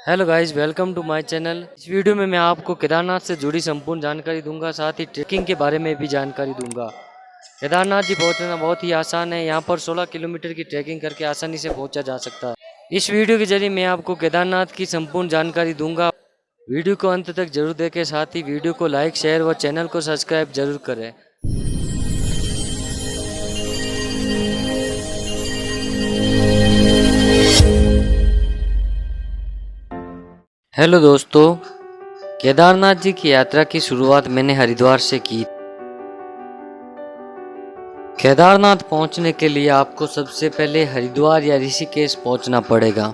Hello guys, welcome to my channel. इस video में मैं आपको केदारनाथ से जुड़ी संपूर्ण जानकारी दूंगा, साथ ही ट्रैकिंग के बारे में भी जानकारी दूंगा। केदारनाथ जी पहुंचना बहुत ही आसान है। यहाँ पर 16 किलोमीटर की ट्रैकिंग करके आसानी से पहुंचा जा सकता है। इस वीडियो के जरिए मैं आपको केदारनाथ की संपूर्ण जानकारी दूंगा। वीडियो को अंत तक जरूर देखें, साथ ही वीडियो को लाइक, शेयर व चैनल को सब्सक्राइब जरूर करें। हेलो दोस्तों, केदारनाथ जी की यात्रा की शुरुआत मैंने हरिद्वार से की। केदारनाथ पहुंचने के लिए आपको सबसे पहले हरिद्वार या ऋषिकेश पहुंचना पड़ेगा।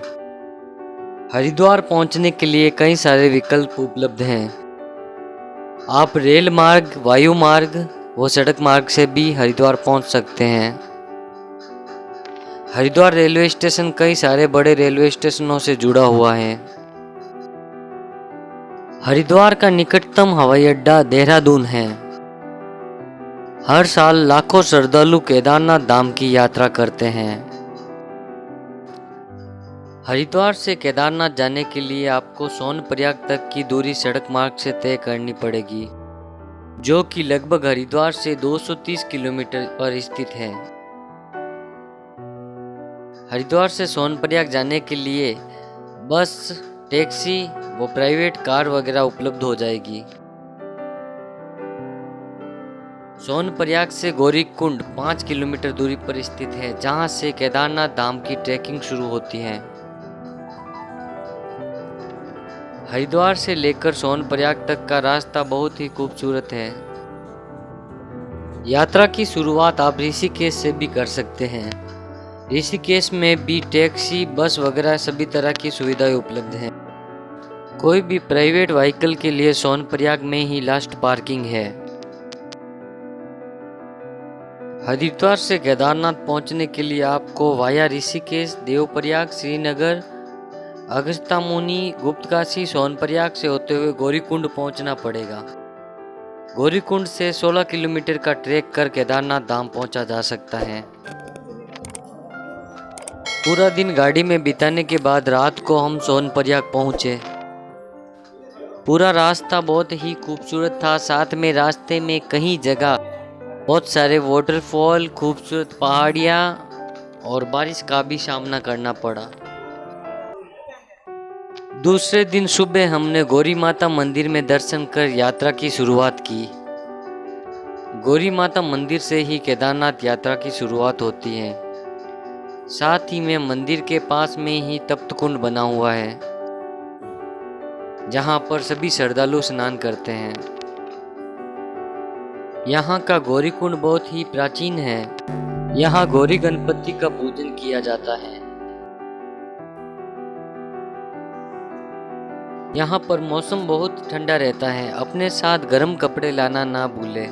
हरिद्वार पहुंचने के लिए कई सारे विकल्प उपलब्ध हैं। आप रेल मार्ग, वायु मार्ग व सड़क मार्ग से भी हरिद्वार पहुंच सकते हैं। हरिद्वार रेलवे स्टेशन कई सारे बड़े रेलवे स्टेशनों से जुड़ा हुआ है। हरिद्वार का निकटतम हवाई अड्डा देहरादून है। हर साल लाखों श्रद्धालु केदारनाथ धाम की यात्रा करते हैं। हरिद्वार से केदारनाथ जाने के लिए आपको सोनप्रयाग तक की दूरी सड़क मार्ग से तय करनी पड़ेगी, जो कि लगभग हरिद्वार से 230 किलोमीटर पर स्थित है। हरिद्वार से सोनप्रयाग जाने के लिए बस, टैक्सी व प्राइवेट कार वगैरह उपलब्ध हो जाएगी। सोनप्रयाग से गौरीकुंड 5 किलोमीटर दूरी पर स्थित है, जहां से केदारनाथ धाम की ट्रैकिंग शुरू होती है। हरिद्वार से लेकर सोनप्रयाग तक का रास्ता बहुत ही खूबसूरत है। यात्रा की शुरुआत आप ऋषिकेश से भी कर सकते हैं। ऋषिकेश में भी टैक्सी, बस वगैरह सभी तरह की सुविधाएं उपलब्ध हैं। कोई भी प्राइवेट व्हीकल के लिए सोनप्रयाग में ही लास्ट पार्किंग है। हरिद्वार से केदारनाथ पहुंचने के लिए आपको वाया ऋषिकेश, देवप्रयाग, श्रीनगर, अगस्त्यामुनि, गुप्तकाशी, सोनप्रयाग से होते हुए गौरीकुंड पहुंचना पड़ेगा। गौरीकुंड से 16 किलोमीटर का ट्रैक कर केदारनाथ धाम पहुंचा जा सकता है। पूरा दिन गाड़ी में बिताने के बाद रात को हम सोनप्रयाग पहुंचे। पूरा रास्ता बहुत ही खूबसूरत था। साथ में रास्ते में कई जगह बहुत सारे वाटरफॉल, खूबसूरत पहाड़ियाँ और बारिश का भी सामना करना पड़ा। दूसरे दिन सुबह हमने गौरी माता मंदिर में दर्शन कर यात्रा की शुरुआत की। गौरी माता मंदिर से ही केदारनाथ यात्रा की शुरुआत होती है। साथ ही में मंदिर के पास में ही तप्त कुंड बना हुआ है, जहां पर सभी श्रद्धालु स्नान करते हैं। यहाँ का गौरी कुंड बहुत ही प्राचीन है। यहाँ गौरी गणपति का पूजन किया जाता है। यहाँ पर मौसम बहुत ठंडा रहता है। अपने साथ गर्म कपड़े लाना ना भूले।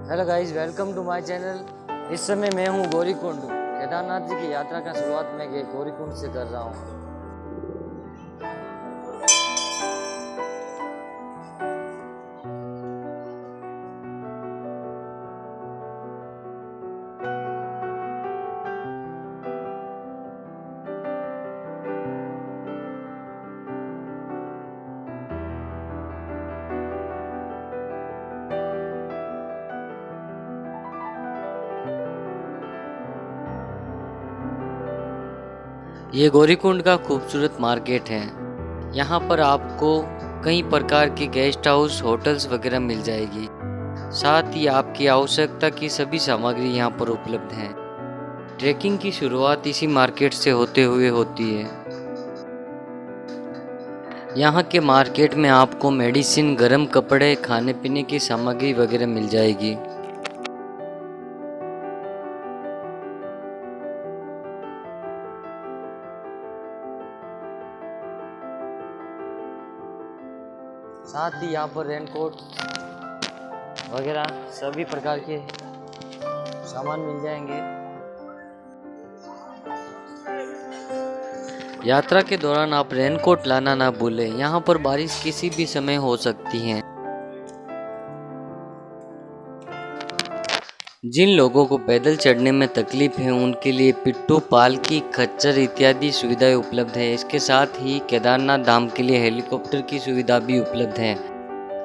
Hello guys, welcome to my channel. इस समय मैं हूँ गौरीकुंड। केदारनाथ जी की यात्रा का शुरुआत मैं गौरीकुंड से कर रहा हूँ। ये गौरीकुंड का खूबसूरत मार्केट है। यहाँ पर आपको कई प्रकार के गेस्ट हाउस, होटल्स वगैरह मिल जाएगी। साथ ही आपकी आवश्यकता की सभी सामग्री यहाँ पर उपलब्ध है। ट्रैकिंग की शुरुआत इसी मार्केट से होते हुए होती है। यहाँ के मार्केट में आपको मेडिसिन, गर्म कपड़े, खाने पीने की सामग्री वगैरह मिल जाएगी। साथ ही यहाँ पर रेनकोट वगैरह सभी प्रकार के सामान मिल जाएंगे। यात्रा के दौरान आप रेनकोट लाना ना भूलें। यहाँ पर बारिश किसी भी समय हो सकती है। जिन लोगों को पैदल चढ़ने में तकलीफ है उनके लिए पिट्ठू, पालकी, खच्चर इत्यादि सुविधाएं उपलब्ध है। इसके साथ ही केदारनाथ धाम के लिए हेलीकॉप्टर की सुविधा भी उपलब्ध है।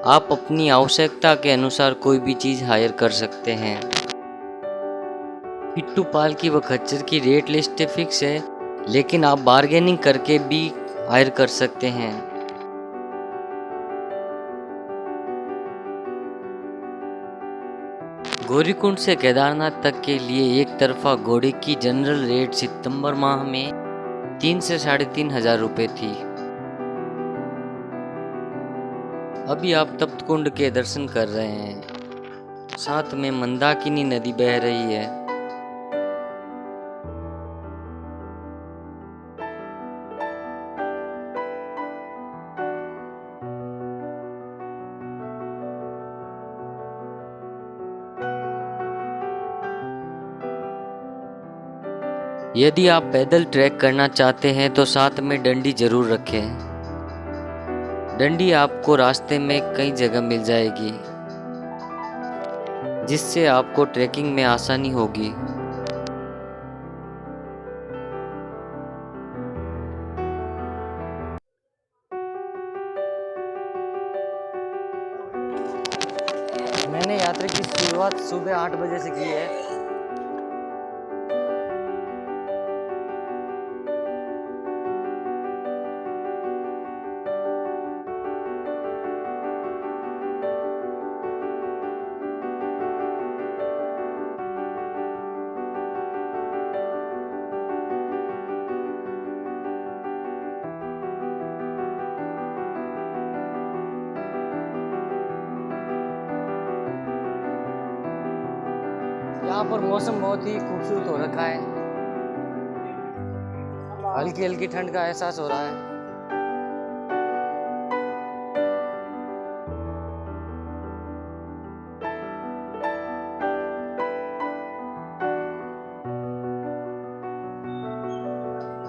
आप अपनी आवश्यकता के अनुसार कोई भी चीज़ हायर कर सकते हैं। पिट्ठू, पालकी व खच्चर की रेट लिस्ट फिक्स है, लेकिन आप बार्गेनिंग करके भी हायर कर सकते हैं। गौरीकुंड से केदारनाथ तक के लिए एक तरफा घोड़े की जनरल रेट सितंबर माह में 3 से 3,500 रुपये थी। अभी आप तप्त कुंड के दर्शन कर रहे हैं, साथ में मंदाकिनी नदी बह रही है। यदि आप पैदल ट्रैक करना चाहते हैं तो साथ में डंडी जरूर रखें। डंडी आपको रास्ते में कई जगह मिल जाएगी, जिससे आपको ट्रैकिंग में आसानी होगी। मैंने यात्रा की शुरुआत सुबह 8 बजे से की है। यहाँ पर मौसम बहुत ही खूबसूरत हो रखा है। हल्की हल्की ठंड का एहसास हो रहा है।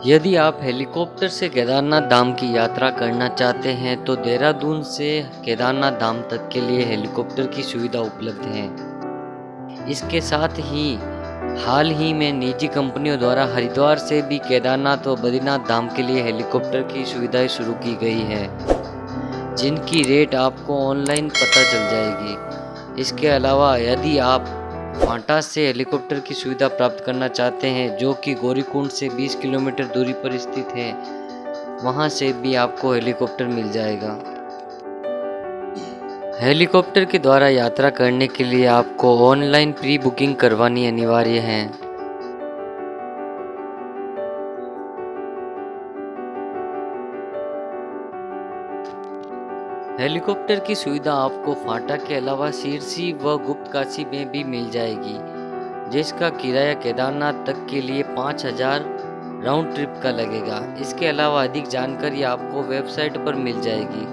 यदि आप हेलीकॉप्टर से केदारनाथ धाम की यात्रा करना चाहते हैं तो देहरादून से केदारनाथ धाम तक के लिए हेलीकॉप्टर की सुविधा उपलब्ध है। इसके साथ ही हाल ही में निजी कंपनियों द्वारा हरिद्वार से भी केदारनाथ व बद्रीनाथ धाम के लिए हेलीकॉप्टर की सुविधाएं शुरू की गई है, जिनकी रेट आपको ऑनलाइन पता चल जाएगी। इसके अलावा यदि आप फांटा से हेलीकॉप्टर की सुविधा प्राप्त करना चाहते हैं, जो कि गौरीकुंड से 20 किलोमीटर दूरी पर स्थित है, वहां से भी आपको हेलीकॉप्टर मिल जाएगा। हेलीकॉप्टर के द्वारा यात्रा करने के लिए आपको ऑनलाइन प्री बुकिंग करवानी अनिवार्य है। हेलीकॉप्टर की सुविधा आपको फाटा के अलावा शीर्षी व गुप्तकाशी में भी मिल जाएगी, जिसका किराया केदारनाथ तक के लिए 5,000 राउंड ट्रिप का लगेगा। इसके अलावा अधिक जानकारी आपको वेबसाइट पर मिल जाएगी।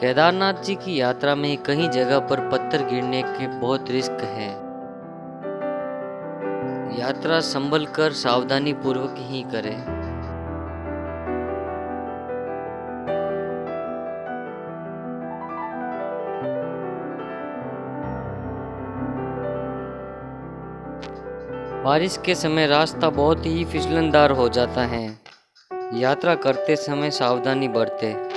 केदारनाथ जी की यात्रा में कई जगह पर पत्थर गिरने के बहुत रिस्क है। यात्रा संभल कर सावधानी पूर्वक ही करें। बारिश के समय रास्ता बहुत ही फिसलनदार हो जाता है। यात्रा करते समय सावधानी बरतें।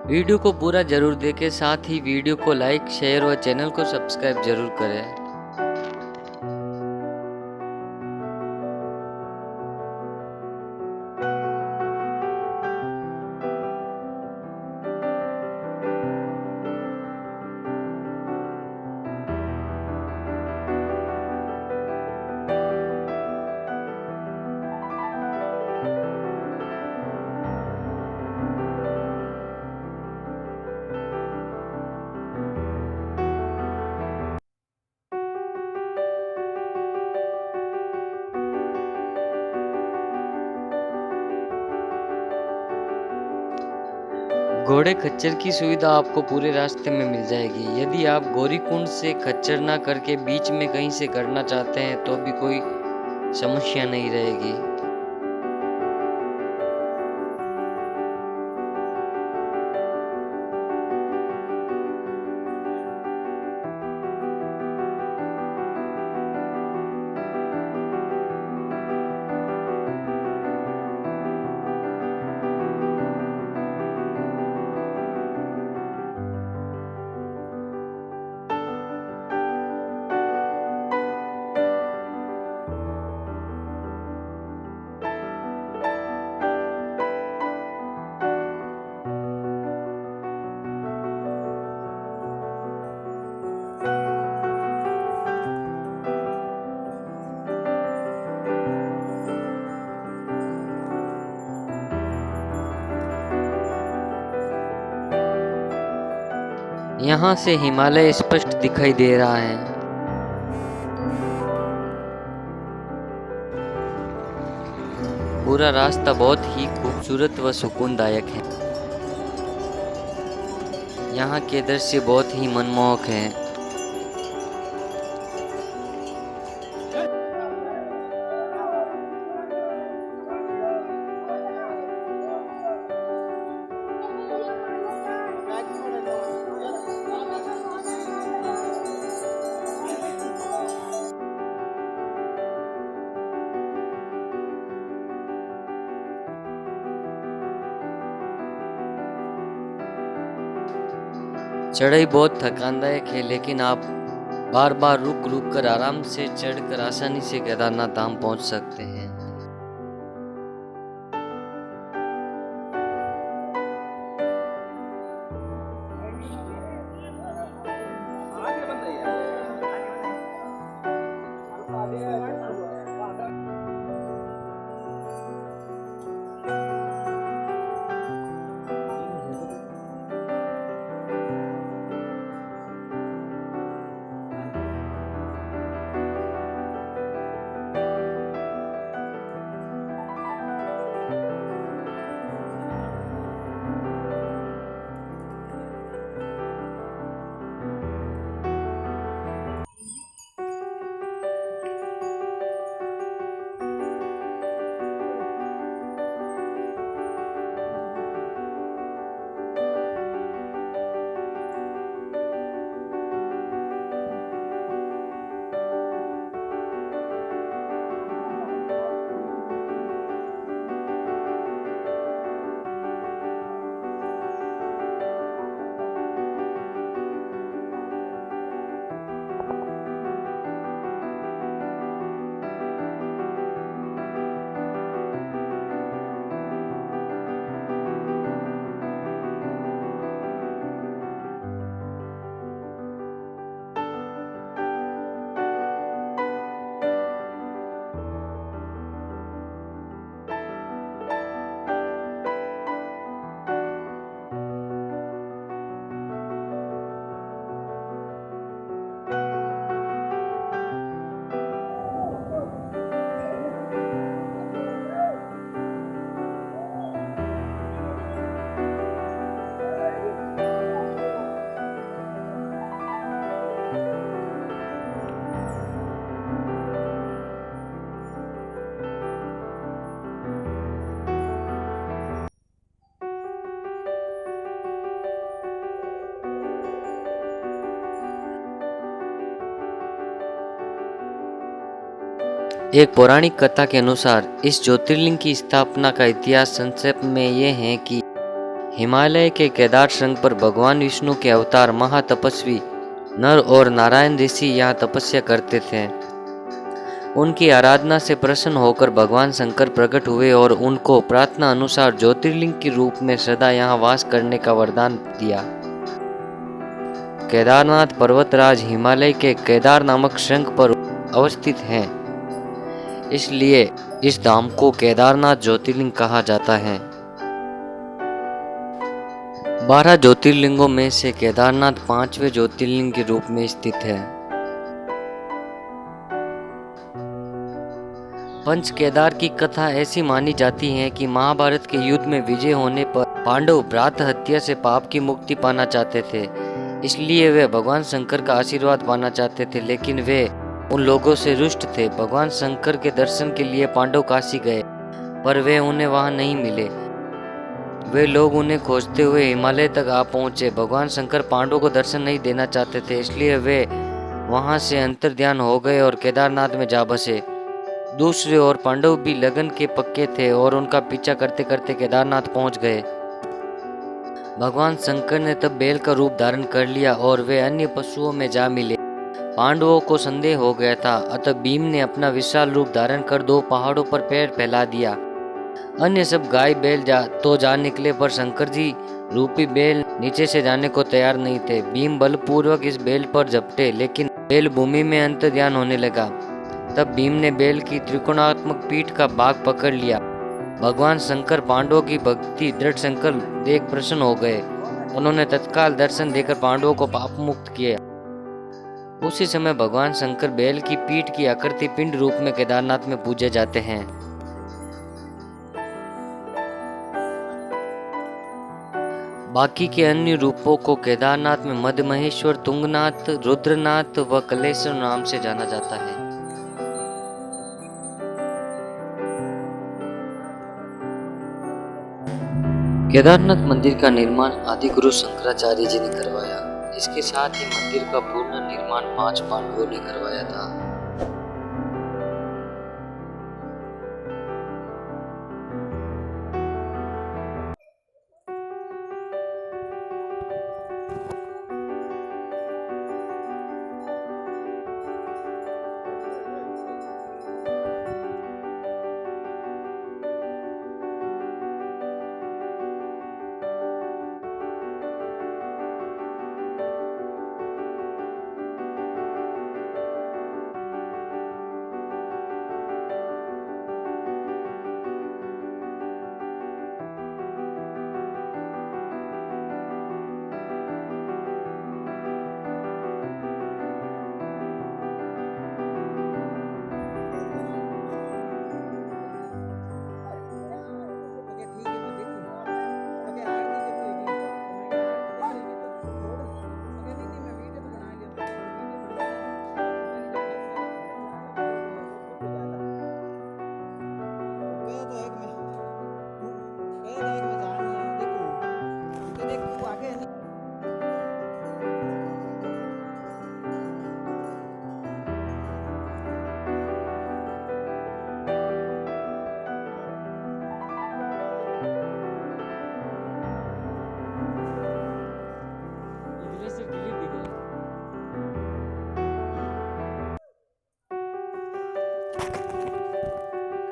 वीडियो को पूरा जरूर देखें, साथ ही वीडियो को लाइक, शेयर और चैनल को सब्सक्राइब जरूर करें। घोड़े खच्चर की सुविधा आपको पूरे रास्ते में मिल जाएगी। यदि आप गौरीकुंड से खच्चर ना करके बीच में कहीं से करना चाहते हैं तो भी कोई समस्या नहीं रहेगी। यहाँ से हिमालय स्पष्ट दिखाई दे रहा है। पूरा रास्ता बहुत ही खूबसूरत व सुकूनदायक है। यहाँ के दृश्य बहुत ही मनमोहक हैं। चढ़ाई बहुत थकानदायक है, लेकिन आप बार बार रुक रुक कर आराम से चढ़कर आसानी से केदारनाथ धाम पहुंच सकते हैं। एक पौराणिक कथा के अनुसार इस ज्योतिर्लिंग की स्थापना का इतिहास संक्षेप में ये है कि हिमालय के केदार शृंग पर भगवान विष्णु के अवतार महातपस्वी नर और नारायण ऋषि यहाँ तपस्या करते थे। उनकी आराधना से प्रसन्न होकर भगवान शंकर प्रकट हुए और उनको प्रार्थना अनुसार ज्योतिर्लिंग के रूप में सदा यहाँ वास करने का वरदान दिया। केदारनाथ पर्वतराज हिमालय के केदार नामक शृंग पर अवस्थित हैं, इसलिए इस धाम को केदारनाथ ज्योतिर्लिंग कहा जाता है। 12 ज्योतिर्लिंगों में से केदारनाथ 5वें ज्योतिर्लिंग के रूप में स्थित है। पंच केदार की कथा ऐसी मानी जाती है कि महाभारत के युद्ध में विजय होने पर पांडव भ्रात हत्या से पाप की मुक्ति पाना चाहते थे, इसलिए वे भगवान शंकर का आशीर्वाद पाना चाहते थे, लेकिन वे उन लोगों से रुष्ट थे। भगवान शंकर के दर्शन के लिए पांडव काशी गए, पर वे उन्हें वहां नहीं मिले। वे लोग उन्हें खोजते हुए हिमालय तक आ पहुंचे। भगवान शंकर पांडवों को दर्शन नहीं देना चाहते थे, इसलिए वे वहां से अंतर्ध्यान हो गए और केदारनाथ में जा बसे। दूसरी ओर पांडव भी लगन के पक्के थे और उनका पीछा करते करते केदारनाथ पहुंच गए। भगवान शंकर ने तब बैल का रूप धारण कर लिया और वे अन्य पशुओं में जा मिले। पांडवों को संदेह हो गया था, अतः भीम ने अपना विशाल रूप धारण कर 2 पहाड़ों पर पैर फैला दिया। अन्य सब गाय बैल जा निकले, पर शंकर जी रूपी बैल नीचे से जाने को तैयार नहीं थे। भीम बलपूर्वक इस बैल पर झपटे, लेकिन बैल भूमि में अंतर्ध्यान होने लगा। तब भीम ने बैल की त्रिकोणात्मक पीठ का भाग पकड़ लिया। भगवान शंकर पांडवों की भक्ति दृढ़ संकल्प देख प्रसन्न हो गए। उन्होंने तत्काल दर्शन देकर पांडवों को पाप मुक्त किया। उसी समय भगवान शंकर बैल की पीठ की आकृति पिंड रूप में केदारनाथ में पूजे जाते हैं। बाकी के अन्य रूपों को केदारनाथ में मध्य महेश्वर, तुंगनाथ, रुद्रनाथ व कलेश्वर नाम से जाना जाता है। केदारनाथ मंदिर का निर्माण आदि गुरु शंकराचार्य जी ने करवाया। इसके साथ ही मंदिर का पूर्ण निर्माण 5 पांडवों ने करवाया था।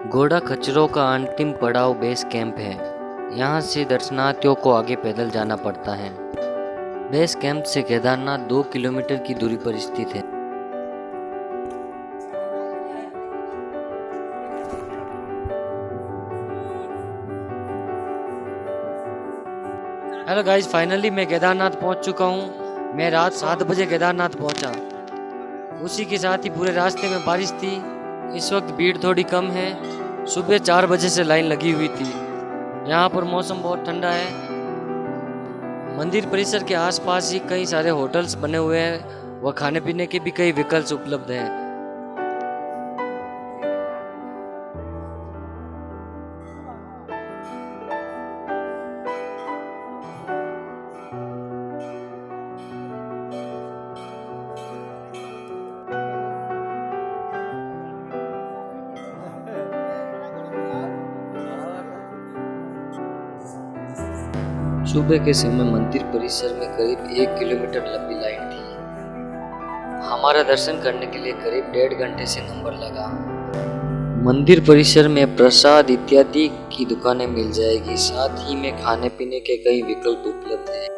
घोड़ा खच्चरों का अंतिम पड़ाव बेस कैंप है। यहाँ से दर्शनार्थियों को आगे पैदल जाना पड़ता है। बेस कैंप से केदारनाथ 2 किलोमीटर की दूरी पर स्थित है। हेलो गाइस, फाइनली मैं केदारनाथ पहुंच चुका हूं। मैं रात 7 बजे केदारनाथ पहुंचा। उसी के साथ ही पूरे रास्ते में बारिश थी। इस वक्त भीड़ थोड़ी कम है। सुबह 4 बजे से लाइन लगी हुई थी। यहाँ पर मौसम बहुत ठंडा है। मंदिर परिसर के आसपास ही कई सारे होटल्स बने हुए हैं व खाने पीने के भी कई विकल्प उपलब्ध हैं। सुबह के समय मंदिर परिसर में करीब 1 किलोमीटर लंबी लाइन थी। हमारा दर्शन करने के लिए करीब 1.5 घंटे से नंबर लगा। मंदिर परिसर में प्रसाद इत्यादि की दुकानें मिल जाएगी, साथ ही में खाने पीने के कई विकल्प उपलब्ध हैं।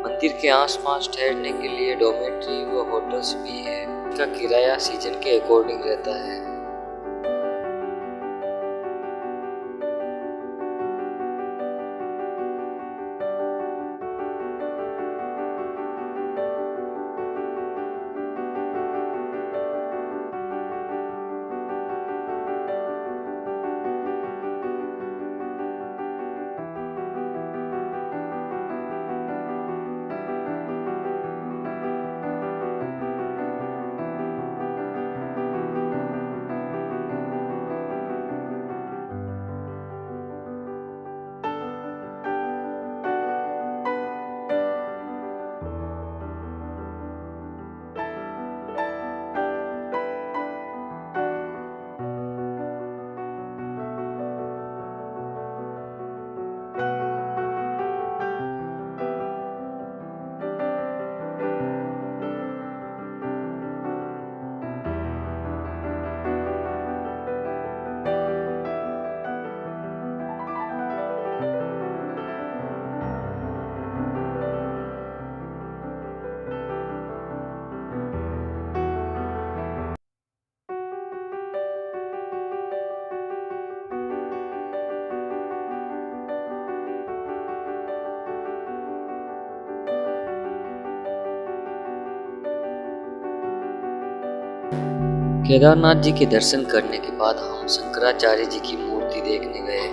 मंदिर के आसपास ठहरने के लिए डॉर्मेट्री व होटल्स भी है। इनका किराया सीजन के अकॉर्डिंग रहता है। केदारनाथ जी के दर्शन करने के बाद हम शंकराचार्य जी की मूर्ति देखने गए।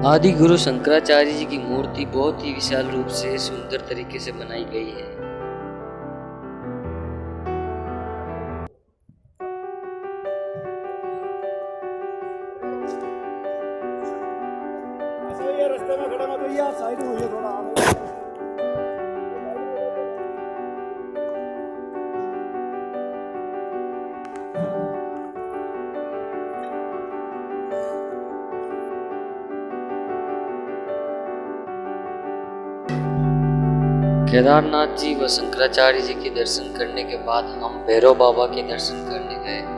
आदि गुरु शंकराचार्य जी की मूर्ति बहुत ही विशाल रूप से सुंदर तरीके से बनाई गई है। ये रास्ते में खड़ा मत होइए, आप साइड में होइए थोड़ा। केदारनाथ जी व शंकराचार्य जी के दर्शन करने के बाद हम भैरव बाबा के दर्शन करने गए।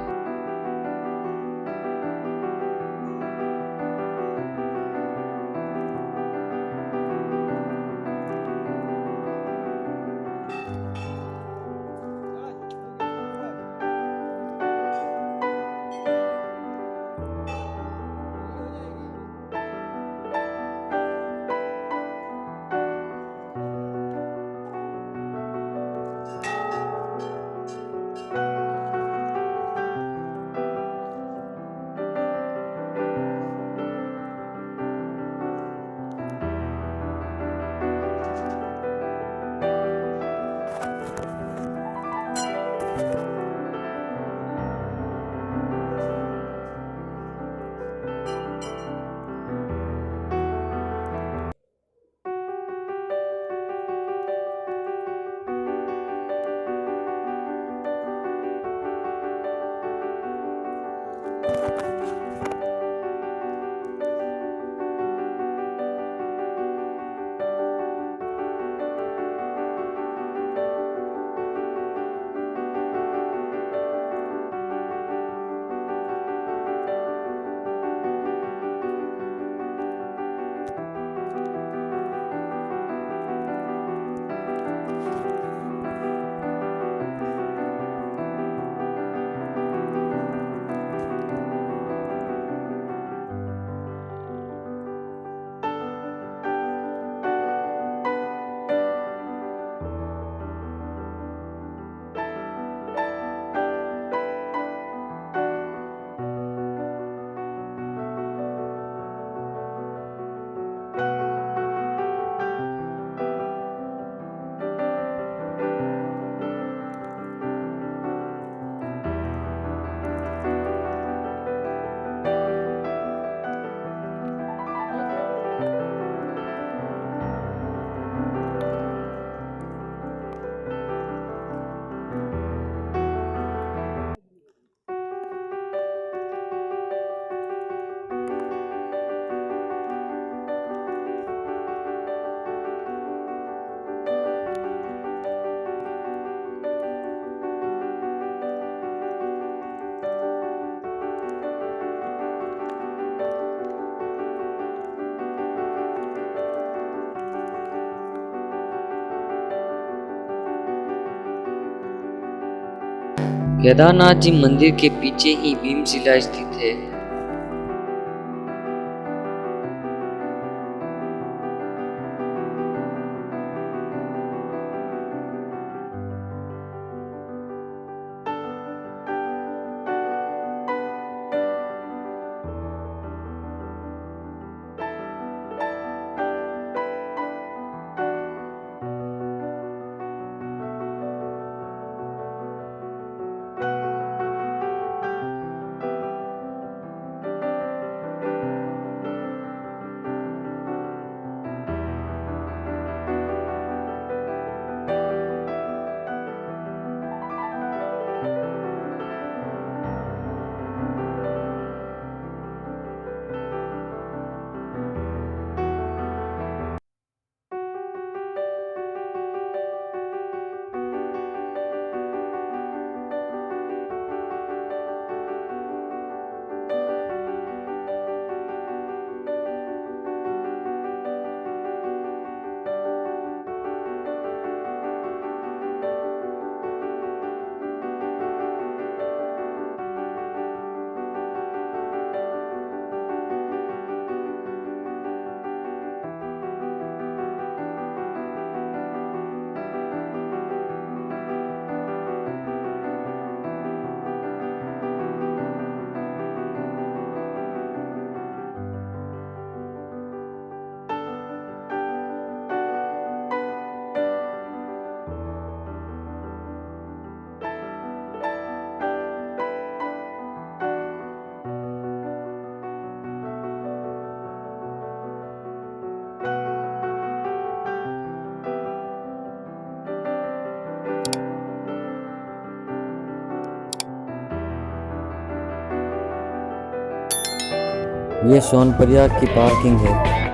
केदारनाथ जी मंदिर के पीछे ही भीमशिला स्थित है। ये सोनप्रयाग की पार्किंग है।